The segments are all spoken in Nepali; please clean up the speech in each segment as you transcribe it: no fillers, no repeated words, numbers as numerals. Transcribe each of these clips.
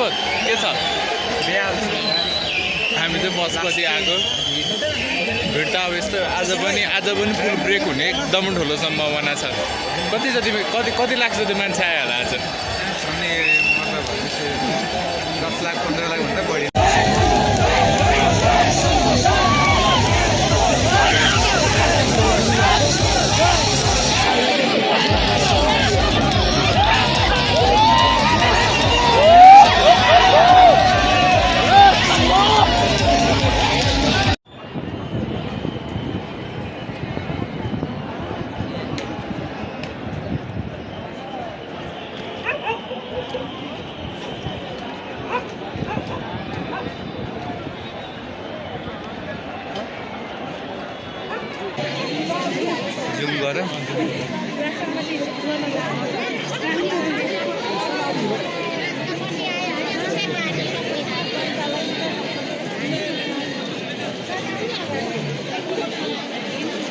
विपद के छ हामी चाहिँ बसपछि आएको भिड त अब यस्तो आज पनि फुल ब्रेक हुने एकदम ठुलो सम्भावना छ कति लाग्छ त्यो मान्छे आयो होला आज अनि मतलब 10 लाख 15 लाख भन्दा बढी जुम गर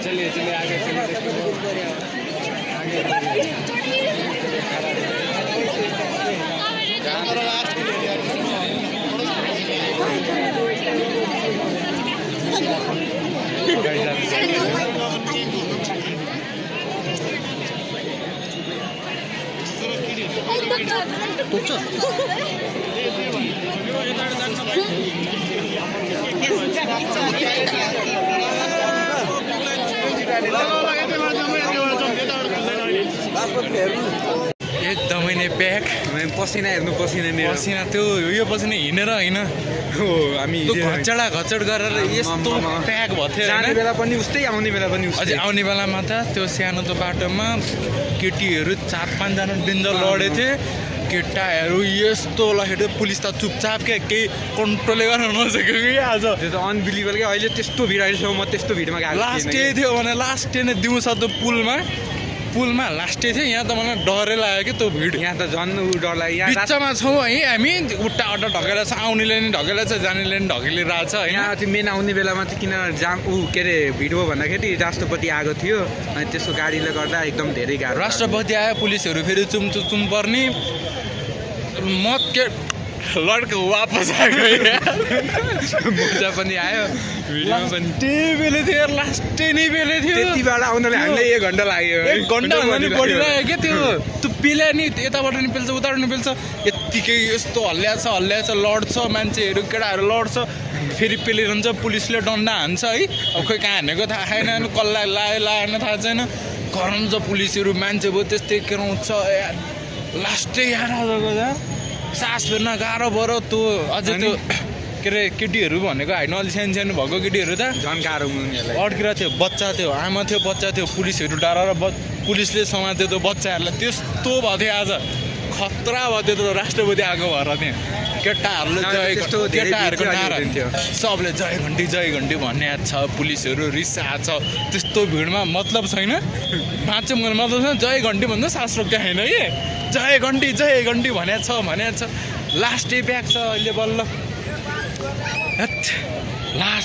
चलिए चलिए आगे एकदमै नै प्याक पसिना हेर्नु पसिना त्यो यो पसिना हिँडेर होइन हामी घचड गरेर यस्तो प्याक भएको थियो जाने बेला पनि उस्तै आउने बेला पनि अझै आउने बेलामा त त्यो सानो त्यो बाटोमा केटीहरू 4-5 जना डेन्जर लडेको थिए केटाहरू यस्तो लखेट्यो पुलिस त चुपचाप केही कन्ट्रोलै गर्न नसकेको कि आज त्यो त अनबिलिभेबल के अहिले त्यस्तो भिड आइसक्यो म त्यस्तो भिडमा गएको लास्ट डे थियो भने लास्ट डे नै दिउँसो त्यो पुलमा लास्ट डे थियो यहाँ त मलाई डरै लाग्यो कि त्यो भिड यहाँ त झन् डर लाग्यो यहाँ बिचमा छौँ है हामी उट्टा अड्डा ढकेला छ आउनेले नि ढकेला छ जानेले नि ढकेलिरहेको छ होइन यहाँ त्यो मेन आउने बेलामा चाहिँ किन जाम के अरे भिड हो भन्दाखेरि राष्ट्रपति आएको थियो अनि त्यसको गाडीले गर्दा एकदम धेरै गाह्रो राष्ट्रपति आयो पुलिसहरू फेरि चुम पर्ने मत के लड्को वापस आएको मजा पनि आयो भिडियोमा पनि बेले थियो लास्ट नै बेले थियो त्यति बेला आउनलाई हामीलाई 1 घन्टा लाग्यो 1 घन्टा पनि बढी लाग्यो क्या त्यो पिल्या नि यताबाट नि पेल्छ उताबाट नि पेल्छ यत्तिकै यस्तो हल्ल्या छ लड्छ मान्छेहरू केटाहरू लड्छ फेरि पेलिरहन्छ पुलिसले डन्डा हान्छ है अब खोइ कहाँ हानेको थाहा छैन कसलाई लाएन थाहा छैन कराउँछ पुलिसहरू मान्छे भयो त्यस्तै कराउँछ लास्टै यहाँ सास फेर्न गाह्रो भयो त्यो अझै त्यो के अरे केटीहरू भनेको होइन अलि सानो भएको केटीहरू त झन् गाह्रो उनीहरूलाई अड्किरहेको थियो बच्चा थियो आमा थियो बच्चा थियो पुलिसहरू डराएर पुलिसले समात्यो त्यो बच्चाहरूलाई त्यस्तो भएको थियो आज खतरा भयो त्यो त राष्ट्रपति आएको भएर त्यहाँ केटाहरूको नारा सबले जय घन्टी भन्ने छ पुलिसहरू रिसाएको छ त्यस्तो भिडमा मतलब छैन बाँच्यो मलाई मतलब छैन जय घन्टी भन्दा शास्त्र क्या छैन कि जय घन्टी भनेको छ लास्ट डे ब्याक छ अहिले बल्ल लास्ट